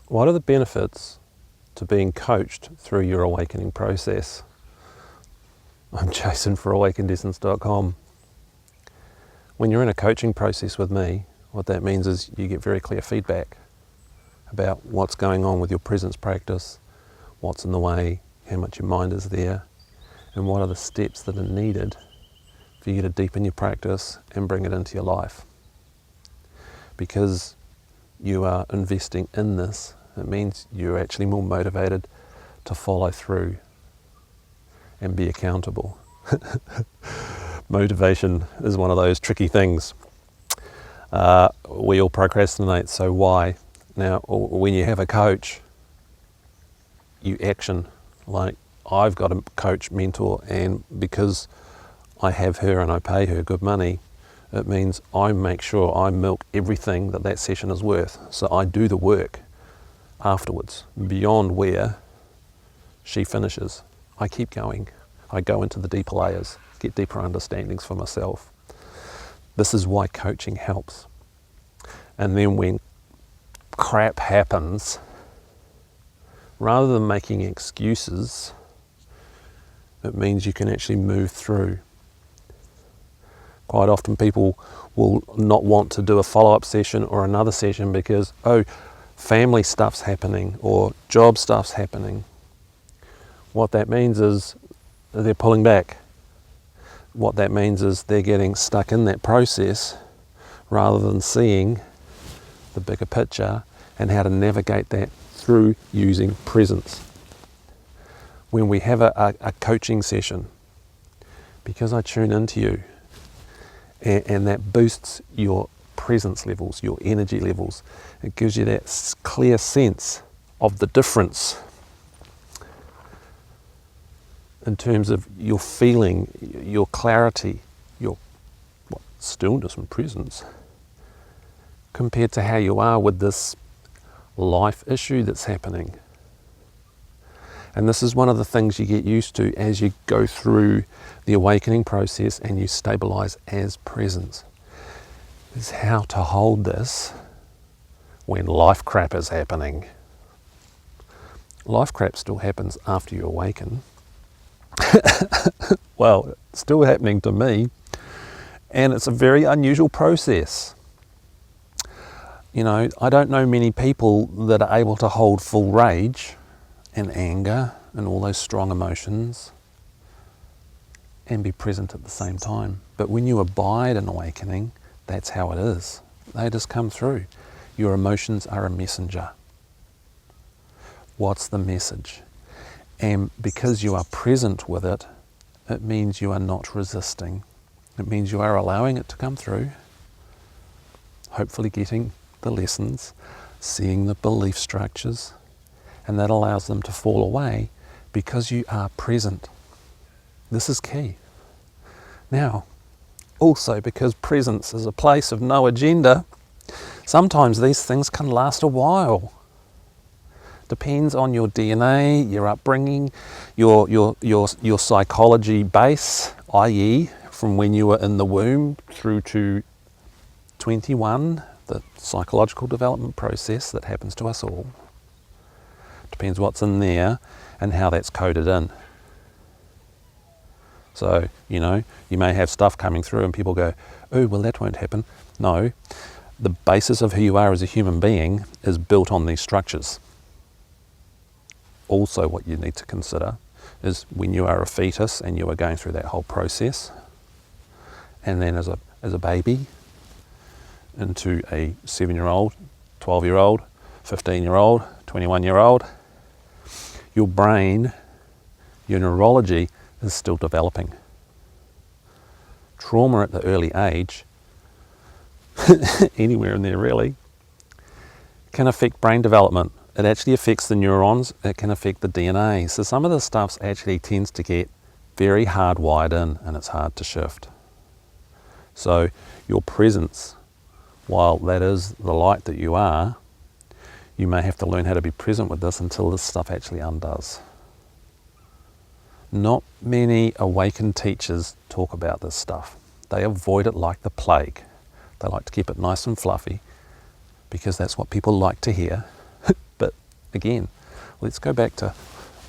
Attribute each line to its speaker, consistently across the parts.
Speaker 1: What are the benefits to being coached through your awakening process? I'm Jason for AwakenedEssence.com. When you're in a coaching process with me, what that means is you get very clear feedback about what's going on with your presence practice, what's in the way, how much your mind is there, and what are the steps that are needed for you to deepen your practice and bring it into your life. Because you are investing in this, it means you're actually more motivated to follow through and be accountable. Motivation is one of those tricky things. We all procrastinate, so why? Now, when you have a coach, you action. Like, I've got a coach, mentor, and because I have her and I pay her good money, it means I make sure I milk everything that session is worth. So I do the work afterwards, beyond where she finishes. I keep going. I go into the deeper layers, get deeper understandings for myself. This is why coaching helps. And then when crap happens, rather than making excuses, it means you can actually move through. Quite often people will not want to do a follow-up session or another session because, family stuff's happening or job stuff's happening. What that means is they're pulling back. What that means is they're getting stuck in that process rather than seeing the bigger picture and how to navigate that through using presence. When we have a coaching session, because I tune into you, and that boosts your presence levels, your energy levels. It gives you that clear sense of the difference in terms of your feeling, your clarity, your stillness and presence, compared to how you are with this life issue that's happening. And this is one of the things you get used to as you go through the awakening process and you stabilize as presence, is how to hold this when life crap is happening. Life crap still happens after you awaken. Well, it's still happening to me, and it's a very unusual process. You know, I don't know many people that are able to hold full rage and anger and all those strong emotions and be present at the same time. But when you abide in awakening, that's how it is. They just come through. Your emotions are a messenger. What's the message? And because you are present with it, it means you are not resisting. It means you are allowing it to come through, hopefully getting the lessons, seeing the belief structures, and that allows them to fall away because you are present. This is key. Now, also because presence is a place of no agenda, sometimes these things can last a while. Depends on your DNA, your upbringing, your psychology base, i.e. from when you were in the womb through to 21, the psychological development process that happens to us all. Depends what's in there and how that's coded in. So, you know, you may have stuff coming through and people go, oh, well, that won't happen. No, the basis of who you are as a human being is built on these structures. Also, what you need to consider is when you are a fetus and you are going through that whole process, and then as a baby into a 7-year-old, 12-year-old, 15-year-old, 21-year-old, your brain, your neurology is still developing. Trauma at the early age, anywhere in there really, can affect brain development. It actually affects the neurons, it can affect the DNA. So some of the stuff actually tends to get very hardwired in and it's hard to shift. So your presence, while that is the light that you are, you may have to learn how to be present with this until this stuff actually undoes. Not many awakened teachers talk about this stuff. They avoid it like the plague. They like to keep it nice and fluffy because that's what people like to hear. But again, let's go back to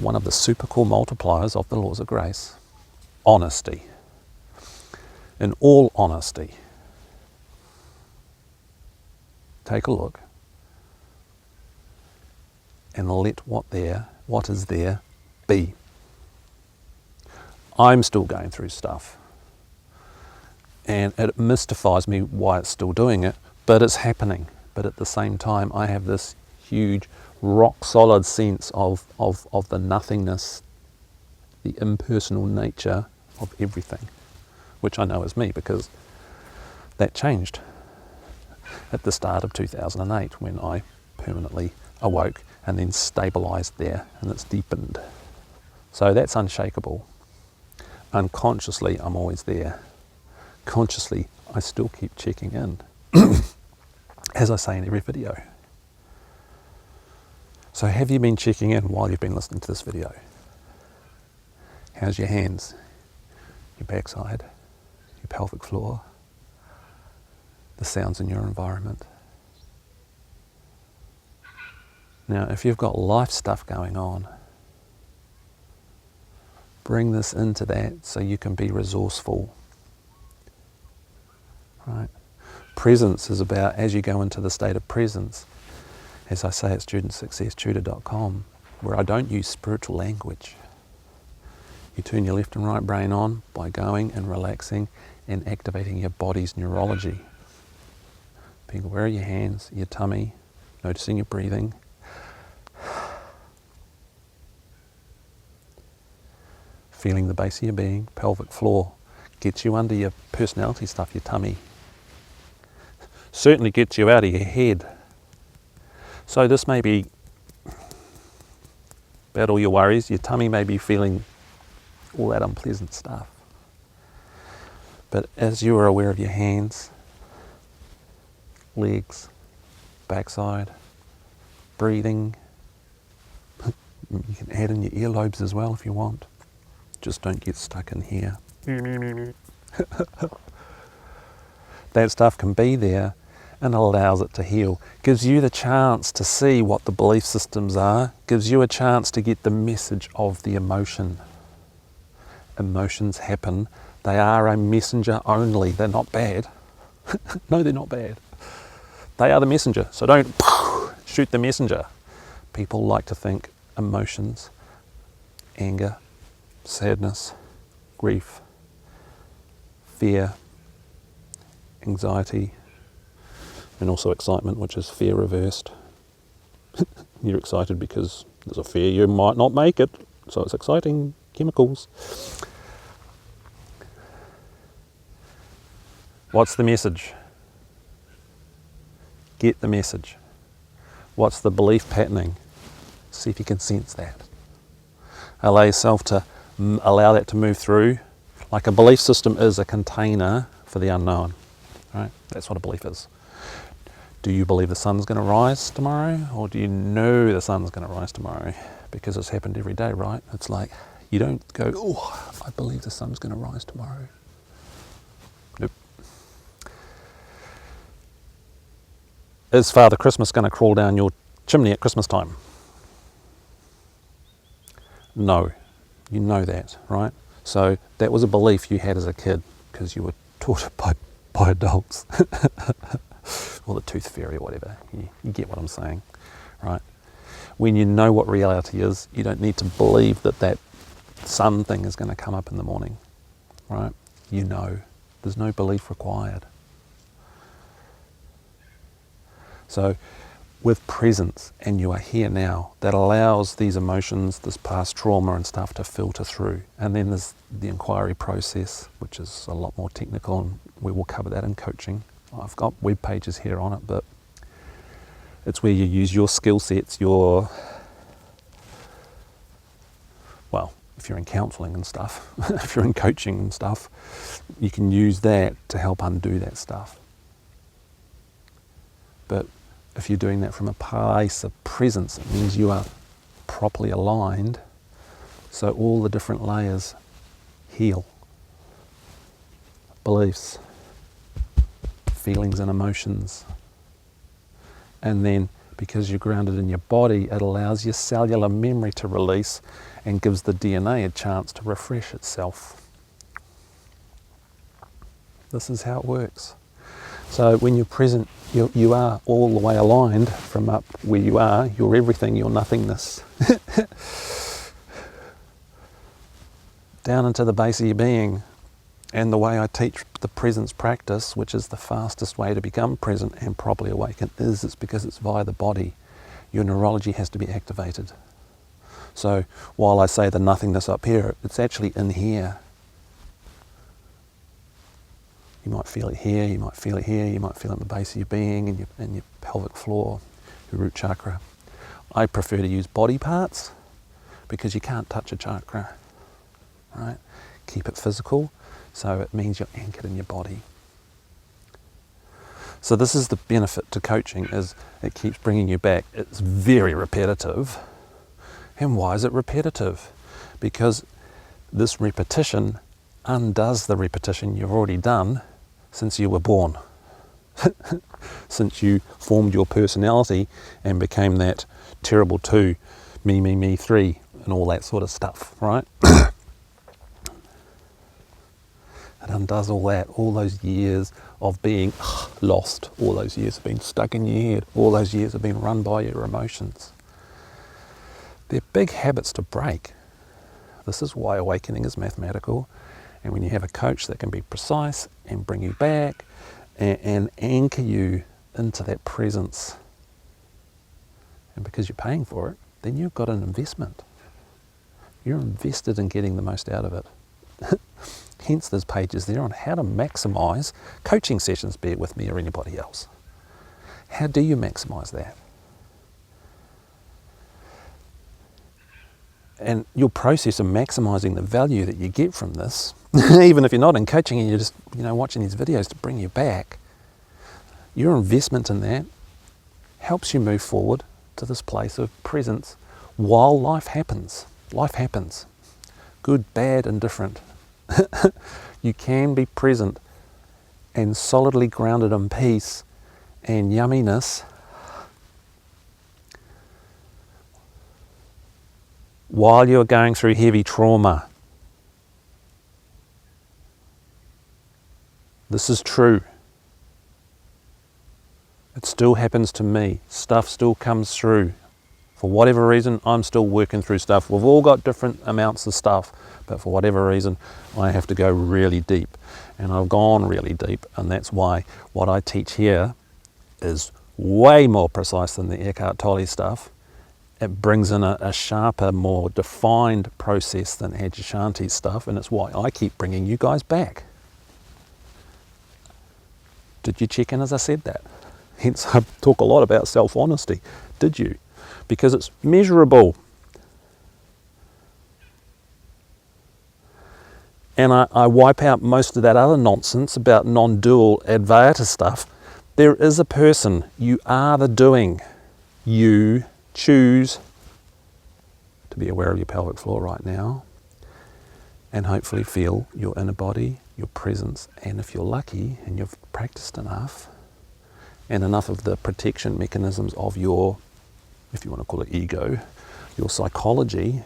Speaker 1: one of the super cool multipliers of the laws of grace. Honesty. In all honesty, take a look and let what is there be. I'm still going through stuff, and it mystifies me why it's still doing it, but it's happening. But at the same time, I have this huge rock solid sense of the nothingness, the impersonal nature of everything, which I know is me, because that changed at the start of 2008 when I permanently awoke and then stabilized there, and it's deepened. So that's unshakable. Unconsciously, I'm always there. Consciously, I still keep checking in, as I say in every video. So have you been checking in while you've been listening to this video? How's your hands, your backside, your pelvic floor, the sounds in your environment? Now, if you've got life stuff going on, bring this into that so you can be resourceful. Right? Presence is about, as you go into the state of presence, as I say at studentsuccesstutor.com, where I don't use spiritual language. You turn your left and right brain on by going and relaxing and activating your body's neurology. Being aware of your hands, your tummy, noticing your breathing. Feeling the base of your being, pelvic floor, gets you under your personality stuff, your tummy. Certainly gets you out of your head. So this may be about all your worries. Your tummy may be feeling all that unpleasant stuff. But as you are aware of your hands, legs, backside, breathing, you can add in your earlobes as well if you want. Just don't get stuck in here. That stuff can be there and allows it to heal. Gives you the chance to see what the belief systems are. Gives you a chance to get the message of the emotion. Emotions happen. They are a messenger only. They're not bad. No, they're not bad. They are the messenger. So don't shoot the messenger. People like to think emotions, anger, sadness, grief, fear, anxiety, and also excitement, which is fear reversed. You're excited because there's a fear you might not make it, so it's exciting. Chemicals. What's the message? Get the message. What's the belief patterning? See if you can sense that. Allow yourself to allow that to move through. Like a belief system is a container for the unknown. Right? That's what a belief is. Do you believe the sun's going to rise tomorrow, or do you know the sun's going to rise tomorrow? Because it's happened every day, right? It's like you don't go, oh, I believe the sun's going to rise tomorrow. Nope. Is Father Christmas going to crawl down your chimney at Christmas time? No. You know that, right? So that was a belief you had as a kid because you were taught it by adults. Or the tooth fairy or whatever. You get what I'm saying, right? When you know what reality is, you don't need to believe that sun thing is going to come up in the morning, right? You know. There's no belief required. So with presence, and you are here now, that allows these emotions, this past trauma and stuff to filter through. And then there's the inquiry process, which is a lot more technical, and we will cover that in coaching. I've got web pages here on it, but it's where you use your skill sets, well, if you're in counselling and stuff, if you're in coaching and stuff, you can use that to help undo that stuff. But if you're doing that from a place of presence, it means you are properly aligned, so all the different layers heal. Beliefs, feelings and emotions. And then Because you're grounded in your body, it allows your cellular memory to release and gives the DNA a chance to refresh itself. This is how it works. So when you're present, you are all the way aligned from up where you are. You're everything, you're nothingness. Down into the base of your being. And the way I teach the presence practice, which is the fastest way to become present and properly awakened, is because it's via the body. Your neurology has to be activated. So while I say the nothingness up here, it's actually in here. You might feel it here, you might feel it here, you might feel it in the base of your being and your pelvic floor, your root chakra. I prefer to use body parts because you can't touch a chakra, right? Keep it physical. So it means you're anchored in your body. So this is the benefit to coaching, is it keeps bringing you back. It's very repetitive. And why is it repetitive? Because this repetition undoes the repetition you've already done since you were born. Since you formed your personality and became that terrible 2, me 3, and all that sort of stuff, right? It undoes all that, all those years of being lost, all those years of being stuck in your head, all those years of being run by your emotions. They're big habits to break. This is why awakening is mathematical. And when you have a coach that can be precise and bring you back and anchor you into that presence, and because you're paying for it, then you've got an investment. You're invested in getting the most out of it. Hence there's pages there on how to maximise coaching sessions, be it with me or anybody else. How do you maximise that? And your process of maximising the value that you get from this, even if you're not in coaching and you're just watching these videos to bring you back, your investment in that helps you move forward to this place of presence while life happens. Life happens. Good, bad, indifferent. You can be present and solidly grounded in peace and yumminess while you're going through heavy trauma. This is true. It still happens to me. Stuff still comes through. For whatever reason, I'm still working through stuff. We've all got different amounts of stuff, but for whatever reason, I have to go really deep. And I've gone really deep, and that's why what I teach here is way more precise than the Eckhart Tolle stuff. It brings in a sharper, more defined process than Adyashanti's stuff, and it's why I keep bringing you guys back. Did you check in as I said that? Hence, I talk a lot about self-honesty. Did you? Because it's measurable. And I wipe out most of that other nonsense about non-dual Advaita stuff. There is a person. You are the doing. You choose to be aware of your pelvic floor right now and hopefully feel your inner body, your presence, and if you're lucky and you've practiced enough and enough of the protection mechanisms of your, if you want to call it ego, your psychology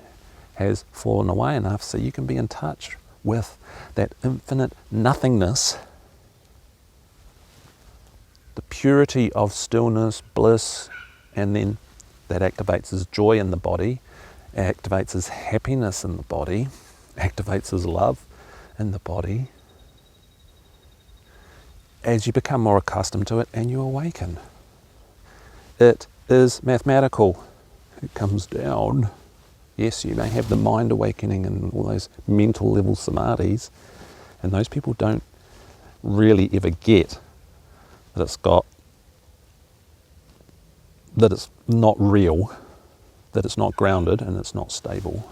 Speaker 1: has fallen away enough so you can be in touch with that infinite nothingness, the purity of stillness, bliss, and then that activates as joy in the body, activates as happiness in the body, activates as love in the body, as you become more accustomed to it and you awaken. It is mathematical. It comes down. Yes, you may have the mind awakening and all those mental level samadhis, and those people don't really ever get that it's not real, that it's not grounded and it's not stable,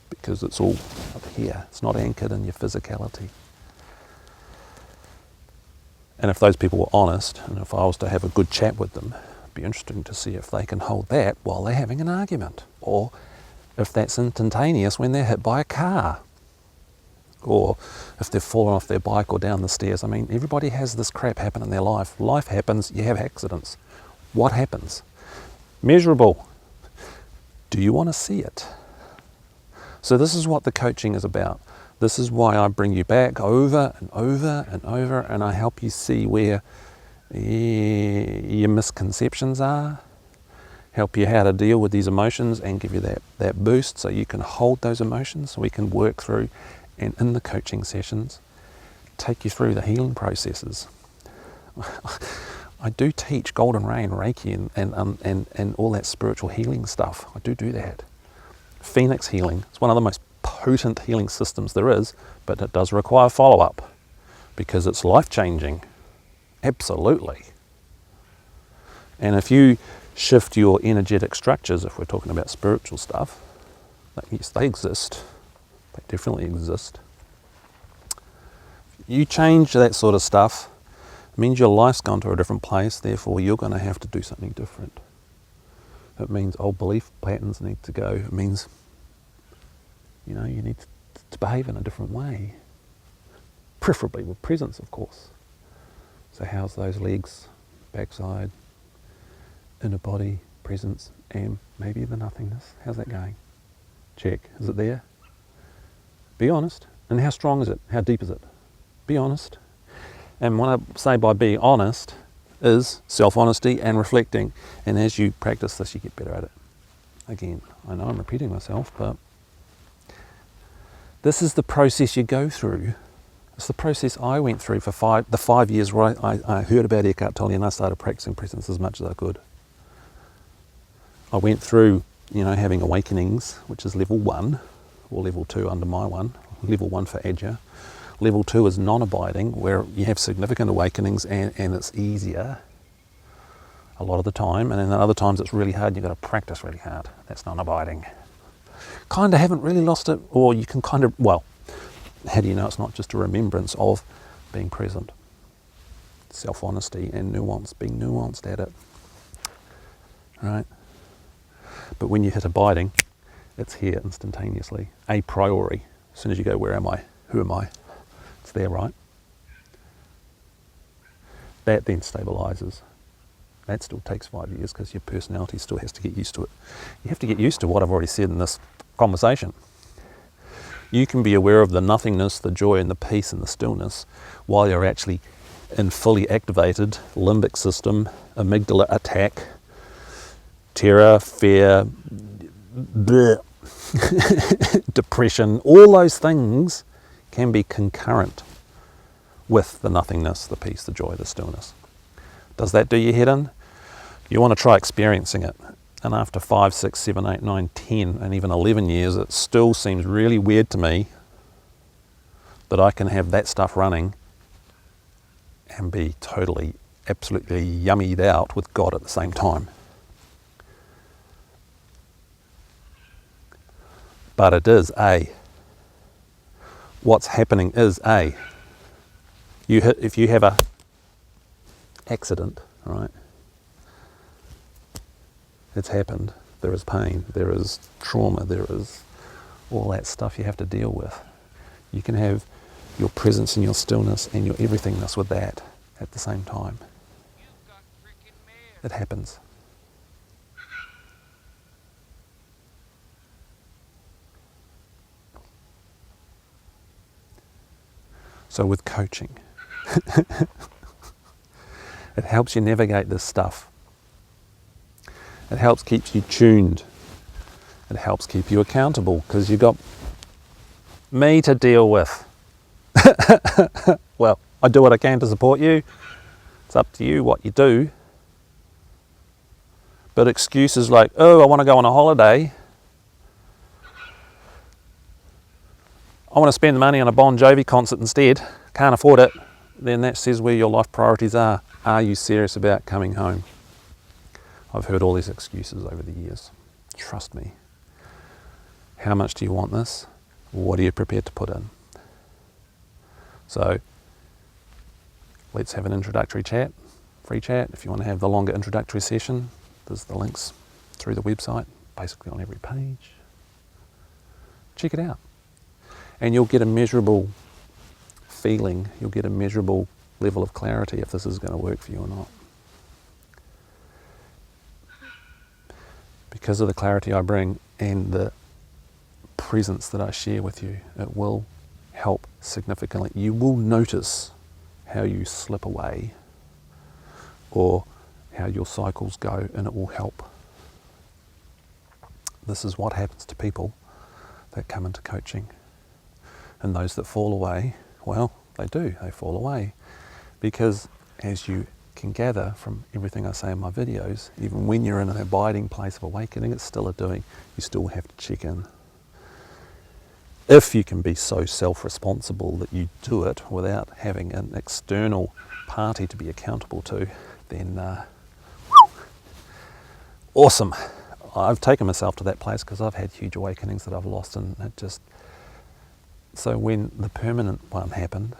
Speaker 1: because it's all up here. It's not anchored in your physicality. And if those people were honest, and if I was to have a good chat with them, it'd be interesting to see if they can hold that while they're having an argument, or if that's instantaneous when they're hit by a car, or if they've fallen off their bike or down the stairs. I mean, everybody has this crap happen in their life. Life happens, you have accidents. What happens? Measurable. Do you want to see it? So this is what the coaching is about. This is why I bring you back over and over and over, and I help you see where your misconceptions are, help you how to deal with these emotions and give you that boost so you can hold those emotions, so we can work through, and in the coaching sessions, take you through the healing processes. I do teach Golden Ray and Reiki and all that spiritual healing stuff. I do that. Phoenix healing. It's one of the most potent healing systems there is, but it does require follow-up because it's life-changing. Absolutely. And if you shift your energetic structures, if we're talking about spiritual stuff, yes, they exist. They definitely exist. You change that sort of stuff, it means your life's gone to a different place, therefore you're going to have to do something different. It means old belief patterns need to go. It means, you need to behave in a different way. Preferably with presence, of course. So how's those legs, backside, inner body, presence, and maybe the nothingness? How's that going? Check. Is it there? Be honest. And how strong is it? How deep is it? Be honest. And what I say by being honest is self-honesty and reflecting. And as you practice this, you get better at it. Again, I know I'm repeating myself, but this is the process you go through. It's the process I went through for the 5 years where I heard about Eckhart Tolle and I started practicing presence as much as I could. I went through, having awakenings, which is level 1, or level 2 under my one, level 1 for Adja. Level 2 is non-abiding, where you have significant awakenings and it's easier a lot of the time, and then other times it's really hard and you've got to practice really hard. That's non-abiding. Kind of haven't really lost it, or you can how do you know it's not just a remembrance of being present? Self-honesty and nuance, being nuanced at it. Right? But when you hit abiding, it's here instantaneously, a priori. As soon as you go, where am I? Who am I? It's there, right? That then stabilizes. That still takes 5 years because your personality still has to get used to it. You have to get used to what I've already said in this conversation. You can be aware of the nothingness, the joy and the peace and the stillness while you're actually in fully activated limbic system, amygdala attack, terror, fear, depression. All those things can be concurrent with the nothingness, the peace, the joy, the stillness. Does that do your head in? You want to try experiencing it. And after 5, 6, 7, 8, 9, 10, and even 11 years, it still seems really weird to me that I can have that stuff running and be totally, absolutely yummied out with God at the same time. But it is what's happening is if you have a accident, right? It's happened. There is pain, there is trauma, there is all that stuff you have to deal with. You can have your presence and your stillness and your everythingness with that at the same time. It happens. So with coaching, it helps you navigate this stuff. It helps keep you tuned. It helps keep you accountable because you've got me to deal with. Well, I do what I can to support you. It's up to you what you do. But excuses like, oh, I want to go on a holiday. I want to spend the money on a Bon Jovi concert instead, can't afford it, then that says where your life priorities are. Are you serious about coming home? I've heard all these excuses over the years. Trust me. How much do you want this? What are you prepared to put in? So, let's have an introductory chat, free chat. If you want to have the longer introductory session, there's the links through the website, basically on every page. Check it out. And you'll get a measurable feeling, you'll get a measurable level of clarity if this is going to work for you or not. because of the clarity I bring and the presence that I share with you, it will help significantly. You will notice how you slip away or how your cycles go, and it will help. This is what happens to people that come into coaching. And those that fall away, well, they do, they fall away. Because as you can gather from everything I say in my videos, even when you're in an abiding place of awakening, it's still a doing. You still have to check in. If you can be so self-responsible that you do it without having an external party to be accountable to, then awesome. I've taken myself to that place because I've had huge awakenings that I've lost, and it just... So when the permanent one happened,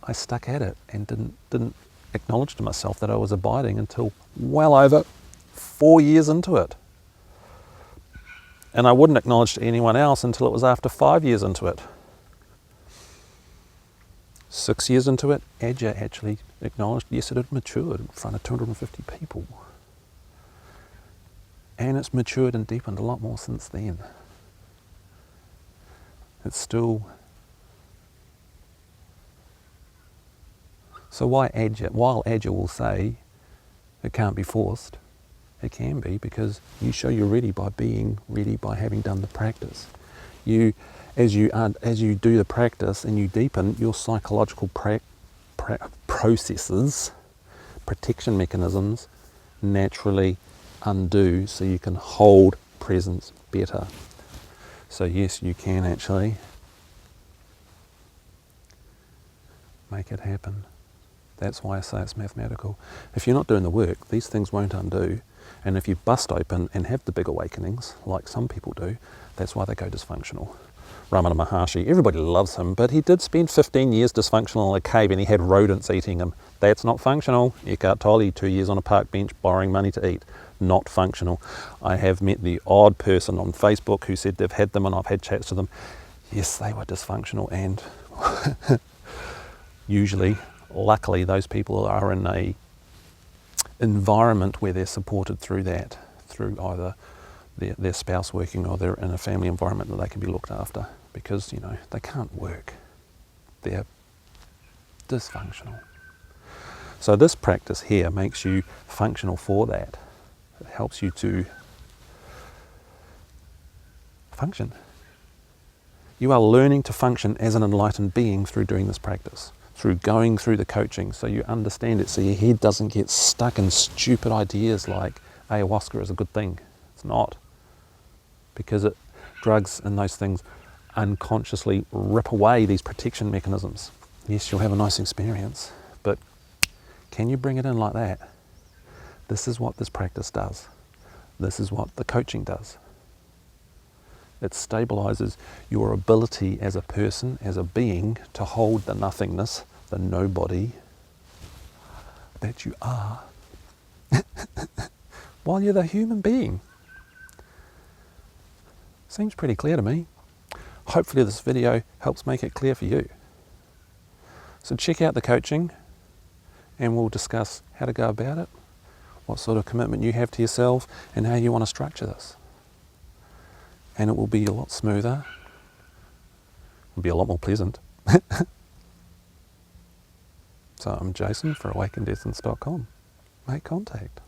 Speaker 1: I stuck at it and didn't acknowledge to myself that I was abiding until well over 4 years into it. And I wouldn't acknowledge to anyone else until it was after 5 years into it. 6 years into it, Adja actually acknowledged, yes, it had matured in front of 250 people. And it's matured and deepened a lot more since then. It's still... So while Adja will say it can't be forced, it can be, because you show you're ready by being ready by having done the practice. As you do the practice and you deepen, your psychological processes, protection mechanisms, naturally undo, so you can hold presence better. So yes, you can actually make it happen. That's why I say it's mathematical. If you're not doing the work, these things won't undo. And if you bust open and have the big awakenings, like some people do, that's why they go dysfunctional. Ramana Maharshi, everybody loves him, but he did spend 15 years dysfunctional in a cave and he had rodents eating him. That's not functional. Eckhart Tolle, 2 years on a park bench borrowing money to eat. Not functional. I have met the odd person on Facebook who said they've had them, and I've had chats to them. Yes, they were dysfunctional, and usually, luckily, those people are in a environment where they're supported through that, through either their spouse working or they're in a family environment that they can be looked after, because, you know, they can't work. They're dysfunctional. So this practice here makes you functional for that. It helps you to function. You are learning to function as an enlightened being through doing this practice, through going through the coaching, so you understand it, so your head doesn't get stuck in stupid ideas like ayahuasca is a good thing. It's not. Because drugs and those things unconsciously rip away these protection mechanisms. Yes, you'll have a nice experience, but can you bring it in like that? This is what this practice does. This is what the coaching does. It stabilizes your ability as a person, as a being, to hold the nothingness, the nobody that you are, while you're the human being. Seems pretty clear to me. Hopefully this video helps make it clear for you. So check out the coaching and we'll discuss how to go about it, what sort of commitment you have to yourself, and how you want to structure this. And it will be a lot smoother. It will be a lot more pleasant. So I'm Jason for AwakenedEssence.com. Make contact.